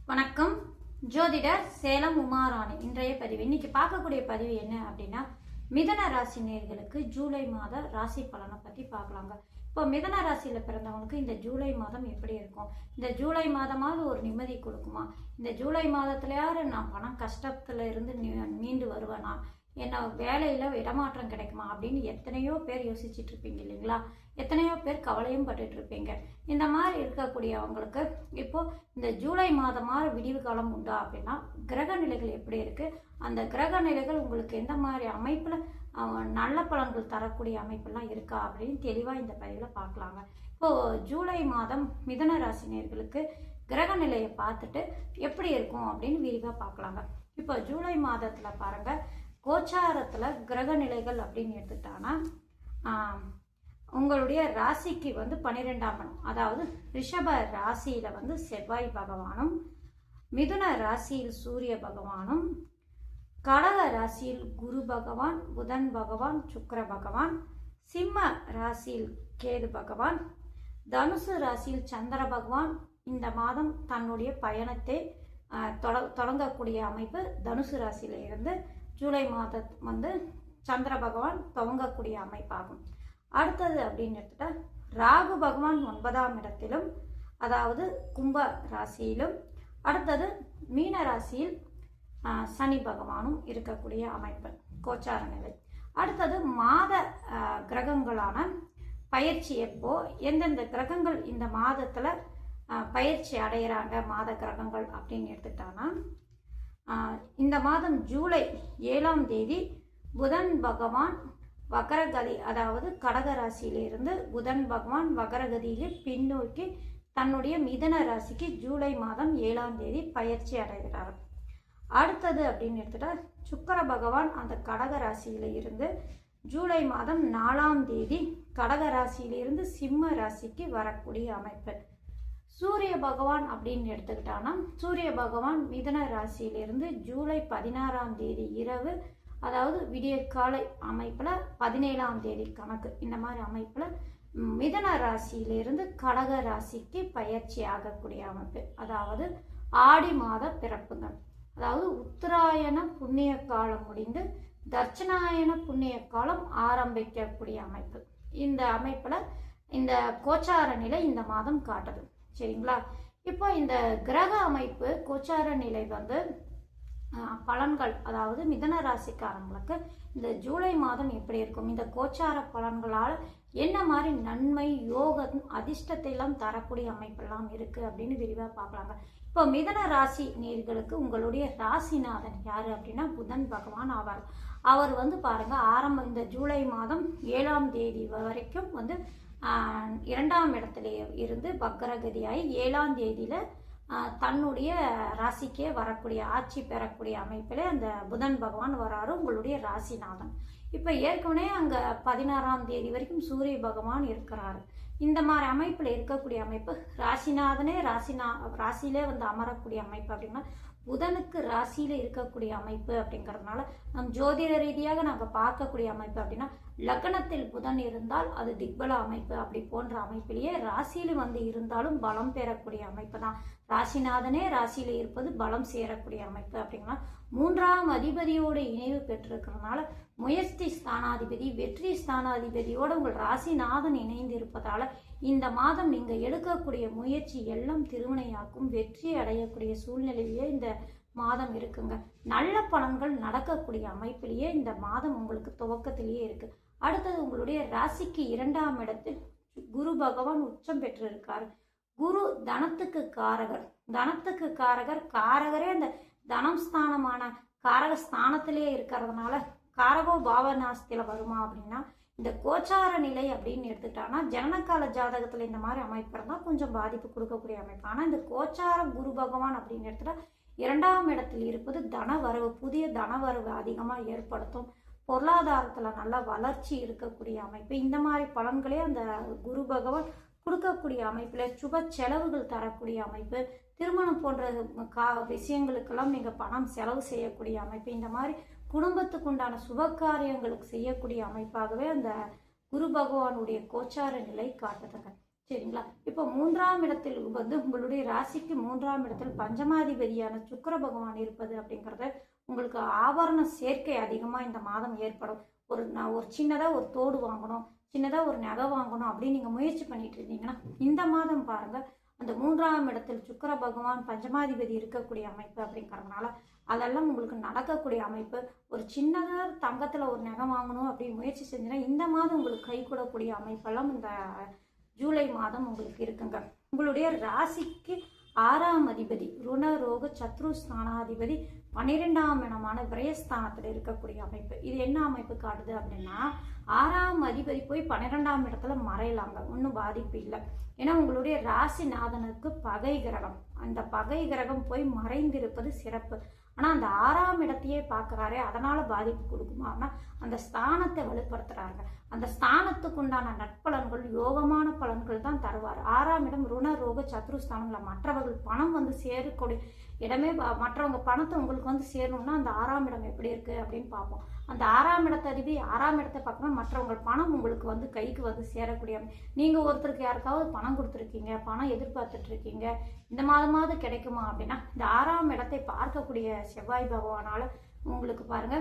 வணக்கம். ஜோதிடர் சேலம் உமாராணி. இன்றைய பதிவு இன்னைக்கு பார்க்கக்கூடிய பதிவு என்ன அப்படின்னா, மிதன ராசி நேயர்களுக்கு ஜூலை மாத ராசி பலனை பற்றி பார்க்கலாங்க. இப்போ மிதன ராசியில பிறந்தவங்களுக்கு இந்த ஜூலை மாதம் எப்படி இருக்கும், இந்த ஜூலை மாதமாவது ஒரு நிம்மதி கொடுக்குமா, இந்த ஜூலை மாதத்துலயாவது நான் பணம் கஷ்டத்துல இருந்து மீண்டு வருவேனா, என்ன வேலையில இடமாற்றம் கிடைக்குமா அப்படின்னு எத்தனையோ பேர் யோசிச்சுட்டு இருப்பீங்க இல்லைங்களா? எத்தனையோ பேர் கவலையும் பட்டுட்டு இருப்பீங்க. இந்த மாதிரி இருக்கக்கூடியவங்களுக்கு இப்போ இந்த ஜூலை மாதமாக விடிவு காலம் உண்டா அப்படின்னா, கிரக நிலைகள் எப்படி இருக்கு, அந்த கிரக நிலைகள் உங்களுக்கு எந்த மாதிரி அமைப்புல நல்ல பலன்கள் தரக்கூடிய அமைப்பெல்லாம் இருக்கா அப்படின்னு தெளிவாக இந்த பதிவில் பார்க்கலாங்க. இப்போ ஜூலை மாதம் மிதுன ராசினியர்களுக்கு கிரக நிலையை பார்த்துட்டு எப்படி இருக்கும் அப்படின்னு விரிவாக பார்க்கலாங்க. இப்போ ஜூலை மாதத்துல பாருங்க, கோச்சாரத்துல கிரக நிலைகள் அப்படின்னு எடுத்துட்டானா உங்களுடைய ராசிக்கு 12ஆம் இடம், அதாவது ரிஷப ராசியில செவ்வாய் பகவானும், மிதுன ராசியில் சூரிய பகவானும், கடக ராசியில் குரு பகவான், புதன் பகவான், சுக்கிர பகவான், சிம்ம ராசியில் கேது பகவான், தனுசு ராசியில் சந்திர பகவான் இந்த மாதம் தன்னுடைய பயணத்தை தொடங்கக்கூடிய அமைப்பு. தனுசு ராசியில இருந்து ஜூலை மாதம் சந்திர பகவான் துவங்கக்கூடிய அமைப்பாகும். அடுத்தது அப்படின்னு எடுத்துட்டா ராகு பகவான் 9ஆம் இடத்திலும், அதாவது கும்ப ராசியிலும், அடுத்தது மீன ராசியில் சனி பகவானும் இருக்கக்கூடிய அமைப்பு கோச்சார நிலை. அடுத்தது மாத கிரகங்களான பயிற்சி எப்போ, எந்தெந்த கிரகங்கள் இந்த மாதத்துல பயிற்சி அடைகிறாங்க மாத கிரகங்கள் அப்படின்னு எடுத்துட்டானா, இந்த மாதம் ஜூலை 7ஆம் தேதி புதன் பகவான் வக்ரகதி, அதாவது கடக ராசியிலிருந்து புதன் பகவான் வக்ரகதியில் பின்னோக்கி தன்னுடைய மிதன ராசிக்கு ஜூலை மாதம் 7ஆம் தேதி பயிற்சி அடைகிறார். அடுத்தது அப்படின்னு எடுத்துட்டா சுக்கிர பகவான் அந்த கடக ராசியில இருந்து ஜூலை மாதம் 4ஆம் தேதி கடக ராசியிலிருந்து சிம்ம ராசிக்கு வரக்கூடிய அமைப்பு. சூரிய பகவான் அப்படின்னு எடுத்துக்கிட்டானா, சூரிய பகவான் மிதன ராசியிலிருந்து ஜூலை 16ஆம் தேதி இரவு, அதாவது விடிய காலை அமைப்புல 17ஆம் தேதி கணக்கு, இந்த மாதிரி அமைப்புல மிதன ராசியிலிருந்து கடக ராசிக்கு பயிற்சி ஆகக்கூடிய அமைப்பு. அதாவது ஆடி மாத பிறப்புகள், அதாவது உத்தராயண புண்ணிய காலம் முடிந்து தட்சிணாயன புண்ணிய காலம் ஆரம்பிக்கக்கூடிய அமைப்பு. இந்த அமைப்புல இந்த கோச்சார நிலை இந்த மாதம் காட்டுது. சரிங்களா? இப்போ இந்த கிரக அமைப்பு கோச்சார நிலை பலன்கள், அதாவது மிதன ராசிக்காரங்களுக்கு இந்த ஜூலை மாதம் எப்படி இருக்கும், இந்த கோச்சார பலன்களால் என்ன மாதிரி நன்மை யோகம் அதிர்ஷ்டத்தை எல்லாம் தரக்கூடிய அமைப்பெல்லாம் இருக்கு அப்படின்னு விரிவாக பார்க்கலாங்க. இப்போ மிதன ராசி நேர்களுக்கு உங்களுடைய ராசிநாதன் யாரு அப்படின்னா புதன் பகவான் ஆவார். அவர் பாருங்க, ஆரம்பம் இந்த ஜூலை மாதம் 7ஆம் தேதி வரைக்கும் 2ஆம் இடத்துல இருந்து வக்ரகதியாகி 7ஆம் தேதியில தன்னுடைய ராசிக்கே வரக்கூடிய ஆட்சி பெறக்கூடிய அமைப்பில் அந்த புதன் பகவான் வராரு, உங்களுடைய ராசிநாதன். இப்போ ஏற்கனவே அங்கே 16ஆம் தேதி வரைக்கும் சூரிய பகவான் இருக்கிறாரு. இந்த மாதிரி அமைப்பில் இருக்கக்கூடிய அமைப்பு ராசிநாதனே ராசியிலே அமரக்கூடிய அமைப்பு அப்படின்னா புதனுக்கு ராசியில இருக்கக்கூடிய அமைப்பு அப்படிங்கிறதுனால நம் ஜோதிட ரீதியாக நாங்கள் பார்க்கக்கூடிய அமைப்பு அப்படின்னா, லக்னத்தில் புதன் இருந்தால் அது திக்பல அமைப்பு, அப்படி போன்ற அமைப்பிலேயே ராசியில இருந்தாலும் பலம் பெறக்கூடிய அமைப்பு தான். ராசிநாதனே ராசியில இருப்பது பலம் சேரக்கூடிய அமைப்பு அப்படின்னா, 3ஆம் அதிபதியோட இணைவு பெற்றிருக்கிறதுனால முயற்சி ஸ்தானாதிபதி வெற்றி ஸ்தானாதிபதியோட உங்கள் ராசிநாதன் இணைந்து இருப்பதால இந்த மாதம் நீங்க எடுக்கக்கூடிய முயற்சி எல்லாம் திருவினையாக்கும், வெற்றி அடையக்கூடிய சூழ்நிலையிலேயே இந்த மாதம் இருக்குங்க. நல்ல பலன்கள் நடக்கக்கூடிய அமைப்பிலேயே இந்த மாதம் உங்களுக்கு துவக்கத்திலேயே இருக்கு. அடுத்தது உங்களுடைய ராசிக்கு 2ஆம் இடத்தில் குரு பகவான் உச்சம் பெற்று இருக்காரு. குரு தனத்துக்கு காரகர், தனத்துக்கு காரகரே அந்த தனம் ஸ்தானமான காரகஸ்தானத்திலே இருக்கிறதுனால காரகோ பாவநாசத்துல வருமா அப்படின்னா, இந்த கோச்சார நிலை அப்படின்னு எடுத்துக்கிட்டாங்கன்னா ஜனனகால ஜாதகத்துல இந்த மாதிரி அமைப்பு இருந்தால் கொஞ்சம் பாதிப்பு கொடுக்கக்கூடிய அமைப்பு. ஆனால் இந்த கோச்சார குரு பகவான் அப்படின்னு எடுத்துட்டா 2ஆம் இடத்தில் இருப்பது தனவரவு, புதிய தனவரவு அதிகமாக ஏற்படுத்தும், பொருளாதாரத்துல நல்ல வளர்ச்சி இருக்கக்கூடிய அமைப்பு. இந்த மாதிரி பலன்களே அந்த குரு பகவான் கொடுக்கக்கூடிய அமைப்புல சுப செலவுகள் தரக்கூடிய அமைப்பு, திருமணம் போன்ற விஷயங்களுக்கெல்லாம் நீங்க பணம் செலவு செய்யக்கூடிய அமைப்பு, இந்த மாதிரி குடும்பத்துக்கு உண்டான சுப காரியங்களுக்கு செய்யக்கூடிய அமைப்பாகவே அந்த குரு பகவானுடைய கோச்சார நிலை காட்டுதுங்க. சரிங்களா? இப்போ 3ஆம் இடத்தில் வந்து உங்களுடைய ராசிக்கு 3ஆம் இடத்தில் பஞ்சமாதிபதியான சுக்கிர பகவான் இருப்பது அப்படிங்கிறது உங்களுக்கு ஆபரண சேர்க்கை அதிகமாக இந்த மாதம் ஏற்படும். ஒரு சின்னதாக ஒரு தோடு வாங்கணும், சின்னதாக ஒரு நகை வாங்கணும் அப்படின்னு நீங்கள் முயற்சி பண்ணிட்டு இருந்தீங்கன்னா இந்த மாதம் பாருங்கள், அந்த 3ஆம் இடத்தில் சுக்கிர பகவான் பஞ்சமாதிபதி இருக்கக்கூடிய அமைப்பு அப்படிங்கிறதுனால அதெல்லாம் உங்களுக்கு நடக்கக்கூடிய அமைப்பு. ஒரு சின்னதாக தங்கத்தில் ஒரு நகை வாங்கணும் அப்படின்னு முயற்சி செஞ்சீங்கன்னா இந்த மாதம் உங்களுக்கு கைகூடக்கூடிய அமைப்பெல்லாம் இந்த ஜூலை மாதம் உங்களுக்கு இருக்குங்க. உங்களுடைய ராசிக்கு 6ஆம் அதிபதி ருண ரோக சத்ரு ஸ்தானாதிபதி 12ஆம் இடமான விரயஸ்தானத்தில் இருக்கக்கூடிய அமைப்பு. இது என்ன அமைப்பு காட்டுது அப்படின்னா, 6ஆம் அதிபதி போய் 12ஆம் இடத்துல மறையலாங்க, ஒன்றும் பாதிப்பு இல்லை. ஏன்னா உங்களுடைய ராசிநாதனுக்கு பகை கிரகம், அந்த பகை கிரகம் போய் மறைந்திருப்பது சிறப்பு. ஆனால் அந்த 6ஆம் இடத்தையே பார்க்குறாரே, அதனால பாதிப்பு கொடுக்குமா அப்படின்னா அந்த ஸ்தானத்தை வலுப்படுத்துறாங்க. அந்த ஸ்தானத்துக்கு உண்டான நட்பலன்கள் யோகமான பலன்கள் தான் தருவார். 6ஆம் இடம் ருண ரோக சத்ருஸ்தானங்கள மற்றவர்கள் பணம் வந்து சேரக்கூடிய இடமே. மற்றவங்க பணத்தை உங்களுக்கு வந்து சேரணும்னா அந்த 6ஆம் இடம் எப்படி இருக்கு அப்படின்னு பார்ப்போம். அந்த 6ஆம் இடத்த அதிபதி 6ஆம் இடத்தை பார்க்கணும், மற்றவங்க பணம் உங்களுக்கு வந்து கைக்கு வந்து சேரக்கூடிய. நீங்கள் ஒருத்தருக்கு யாருக்காவது பணம் கொடுத்துருக்கீங்க, பணம் எதிர்பார்த்துட்டு இருக்கீங்க, இந்த மாதமாவது கிடைக்குமா அப்படின்னா இந்த 6ஆம் இடத்தை பார்க்கக்கூடிய செவ்வாய் பகவானால உங்களுக்கு பாருங்க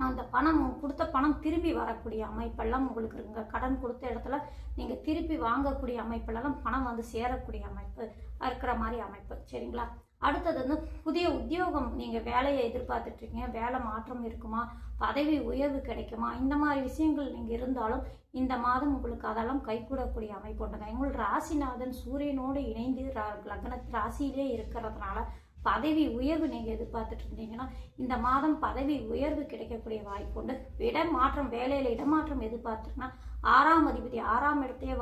அந்த பணம் கொடுத்த பணம் திரும்பி வரக்கூடிய அமைப்பெல்லாம் உங்களுக்கு இருக்குங்க. கடன் கொடுத்த இடத்துல நீங்கள் திருப்பி வாங்கக்கூடிய அமைப்பெல்லாம் பணம் வந்து சேரக்கூடிய அமைப்பு இருக்கிற மாதிரி அமைப்பு. சரிங்களா? அடுத்தது வந்து புதிய உத்தியோகம், நீங்கள் வேலையை எதிர்பார்த்துட்டு இருக்கீங்க, வேலை மாற்றம் இருக்குமா, பதவி உயர்வு கிடைக்குமா, இந்த மாதிரி விஷயங்கள் நீங்கள் இருந்தாலும் இந்த மாதம் உங்களுக்கு அதெல்லாம் கைகூடக்கூடிய அமைப்பு உண்டுங்க. எங்கள் ராசிநாதன் சூரியனோடு இணைந்து லக்ன ராசியிலே இருக்கிறதுனால பதவி உயர்வு நீங்கள் எதிர்பார்த்துட்டு இருந்தீங்கன்னா இந்த மாதம் பதவி உயர்வு கிடைக்கக்கூடிய வாய்ப்பு உண்டு. இடமாற்றம், வேலையில் இடமாற்றம் எதிர்பார்த்துருக்குன்னா 6ஆம் அதிபதி 6ஆம் இடத்தையே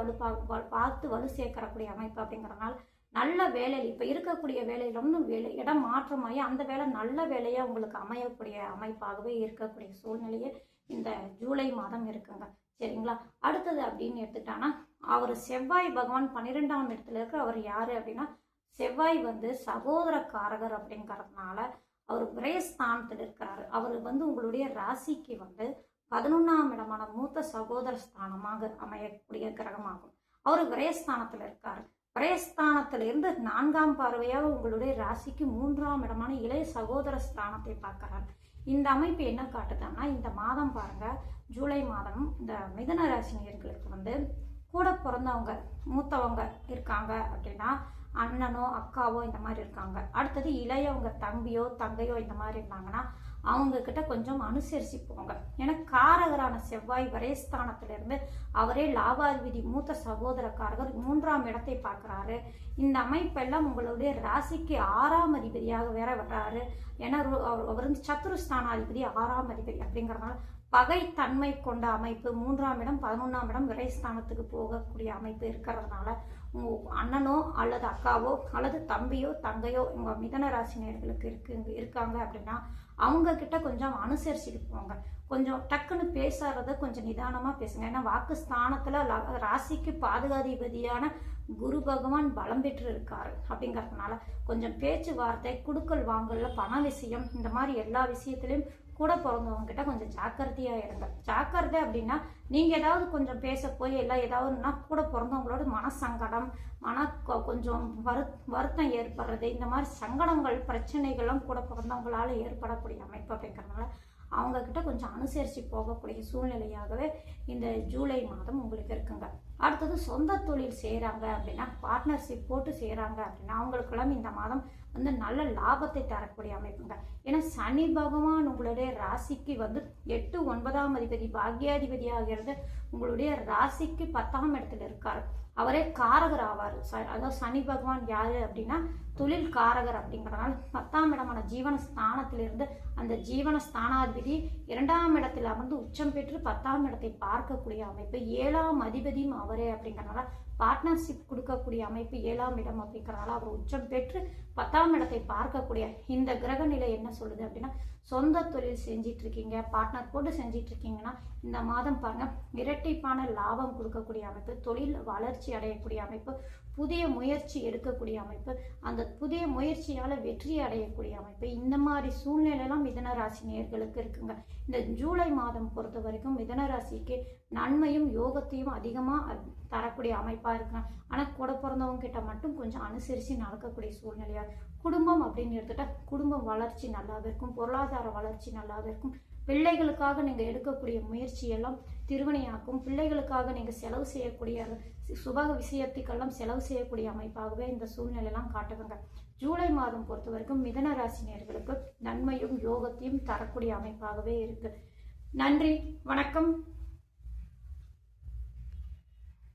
பார்த்து வலு சேர்க்கக்கூடிய அமைப்பு அப்படிங்கிறதுனால நல்ல வேலையில் இப்போ இருக்கக்கூடிய வேலையில வந்து இடம் மாற்றமாகி அந்த வேலை நல்ல வேலையாக உங்களுக்கு அமையக்கூடிய அமைப்பாகவே இருக்கக்கூடிய சூழ்நிலையே இந்த ஜூலை மாதம் இருக்குங்க. சரிங்களா? அடுத்தது அப்படின்னு எடுத்துக்கிட்டாங்கன்னா அவர் செவ்வாய் பகவான் 12ஆம் இடத்துல இருக்க. அவர் யாரு அப்படின்னா செவ்வாய் வந்து சகோதரக்காரகர் அப்படிங்கிறதுனால அவர் விரயஸ்தானத்தில் இருக்கிறாரு. அவர் வந்து உங்களுடைய ராசிக்கு வந்து 11ஆம் இடமான மூத்த சகோதர ஸ்தானமாக அமையக்கூடிய கிரகமாகும். அவர் விரயஸ்தானத்தில் இருக்காரு. விரயஸ்தானத்திலிருந்து 4ஆம் பார்வையாக உங்களுடைய ராசிக்கு 3ஆம் இடமான இளைய சகோதர ஸ்தானத்தை பார்க்கிறார். இந்த அமைப்பு என்ன காட்டுதுன்னா இந்த மாதம் பாருங்க, ஜூலை மாதம் இந்த மிதுன ராசினியர்களுக்கு வந்து கூட பிறந்தவங்க மூத்தவங்க இருக்காங்க அப்படின்னா அண்ணனோ அக்காவோ இந்த மாதிரி இருக்காங்க. அடுத்தது இளையவங்க தம்பியோ தங்கையோ இந்த மாதிரி இருந்தாங்கன்னா அவங்க கிட்ட கொஞ்சம் அனுசரிச்சு போங்க. ஏன்னா காரகரான செவ்வாய் விரயஸ்தானத்திலிருந்து அவரே லாபாதிபதி மூத்த சகோதரக்காரகர் 3ஆம் இடத்தை பார்க்குறாரு. இந்த அமைப்பெல்லாம் உங்களுடைய ராசிக்கு 6ஆம் அதிபதியாக வேற வர்றாரு. ஏன்னா அவர் வந்து சத்துருஸ்தானாதிபதி 6ஆம் அதிபதி அப்படிங்கிறதுனால பகைத்தன்மை கொண்ட அமைப்பு 3ஆம் இடம் 11ஆம் இடம் விரைஸ்தானத்துக்கு போகக்கூடிய அமைப்பு இருக்கிறதுனால அண்ணனோ அல்லது அக்காவோ அல்லது தம்பியோ தங்கையோ உங்கள் மிதன ராசினியர்களுக்கு இருக்காங்க அப்படின்னா அவங்க கிட்ட கொஞ்சம் அனுசரிச்சுட்டு போங்க. கொஞ்சம் டக்குன்னு பேசாததை கொஞ்சம் நிதானமாக பேசுங்க. ஏன்னா வாக்குஸ்தானத்தில் ராசிக்கு பாதுகாதிபதியான குரு பகவான் பலம் பெற்று இருக்காரு அப்படிங்கிறதுனால கொஞ்சம் பேச்சுவார்த்தை குடுக்கல் வாங்கல பண விஷயம் இந்த மாதிரி எல்லா விஷயத்திலையும் கூட பிறந்தவங்க கிட்ட கொஞ்சம் ஜாக்கிரதையாக இருங்க. ஜாக்கிரதை அப்படின்னா நீங்கள் ஏதாவது கொஞ்சம் பேச போய் எல்லாம் ஏதாவதுன்னா கூட பிறந்தவங்களோட மனசங்கடம் கொஞ்சம் வருத்தம் ஏற்படுறது இந்த மாதிரி சங்கடங்கள் பிரச்சனைகளும் கூட பிறந்தவங்களால ஏற்படக்கூடிய அமைப்பு அப்படிங்கிறதுனால அவங்க கிட்ட கொஞ்சம் அனுசரித்து போகக்கூடிய சூழ்நிலையாகவே இந்த ஜூலை மாதம் உங்களுக்கு இருக்குங்க. அடுத்தது சொந்த தொழில் செய்கிறாங்க அப்படின்னா பார்ட்னர்ஷிப் போட்டு செய்கிறாங்க அப்படின்னா அவங்களுக்கெல்லாம் இந்த மாதம் வந்து நல்ல லாபத்தை தரக்கூடிய அமைப்புங்க. ஏன்னா சனி பகவான் உங்களுடைய ராசிக்கு வந்து 8 9ஆம் அதிபதி பாக்யாதிபதியாக இருந்து உங்களுடைய ராசிக்கு 10ஆம் இடத்துல இருக்காரு. அவரே காரகர் ஆவார். அதாவது சனி பகவான் யாரு அப்படின்னா தொழில் காரகர் அப்படிங்கிறதுனால 10ஆம் இடமான ஜீவனஸ்தானத்திலிருந்து அந்த ஜீவனஸ்தானாதிபதி 2ஆம் இடத்துல அமர்ந்து உச்சம் பெற்று 10ஆம் இடத்தை பார்க்கக்கூடிய அமைப்பு. 7ஆம் அதிபதியும் அவரே அப்படிங்கிறதுனால பார்ட்னர்ஷிப் கொடுக்கக்கூடிய அமைப்பு 7ஆம் இடம் அப்படிங்கிறதுனால அவர் உச்சம் பெற்று 10ஆம் இடத்தை பார்க்கக்கூடிய இந்த கிரக நிலை என்ன சொல்லுது அப்படின்னா சொந்த தொழில் செஞ்சிட்டு இருக்கீங்க, பார்ட்னர் போட்டு செஞ்சிட்டு இருக்கீங்கன்னா இந்த மாதம் பாருங்க இரட்டிப்பான லாபம் கொடுக்கக்கூடிய அமைப்பு, தொழில் வளர்ச்சி அடையக்கூடிய அமைப்பு, புதிய முயற்சி எடுக்கக்கூடிய அமைப்பு, அந்த புதிய முயற்சியால் வெற்றி அடையக்கூடிய அமைப்பு, இந்த மாதிரி சூழ்நிலையெல்லாம் மிதன ராசி நேயர்களுக்கு இருக்குங்க. இந்த ஜூலை மாதம் பொறுத்த வரைக்கும் மிதன ராசிக்கு நன்மையும் யோகத்தையும் அதிகமாக தரக்கூடிய அமைப்பாக இருக்குங்க. ஆனால் கூட பிறந்தவங்க கிட்ட மட்டும் கொஞ்சம் அனுசரித்து நடக்கக்கூடிய சூழ்நிலையாக. குடும்பம் அப்படின்னு எடுத்துட்டா குடும்பம் வளர்ச்சி நல்லாவே இருக்கும், பொருளாதார வளர்ச்சி நல்லாவே இருக்கும். பிள்ளைகளுக்காக நீங்கள் எடுக்கக்கூடிய முயற்சியெல்லாம் திருவினையாக்கும். பிள்ளைகளுக்காக நீங்கள் செலவு செய்யக்கூடிய சுப விஷயத்துக்கெல்லாம் செலவு செய்யக்கூடிய அமைப்பாகவே இந்த சூழ்நிலையெல்லாம் காட்டுவாங்க. ஜூலை மாதம் பொறுத்த வரைக்கும் மிதன ராசினியர்களுக்கு நன்மையும் யோகத்தையும் தரக்கூடிய அமைப்பாகவே இருக்கு. நன்றி, வணக்கம்.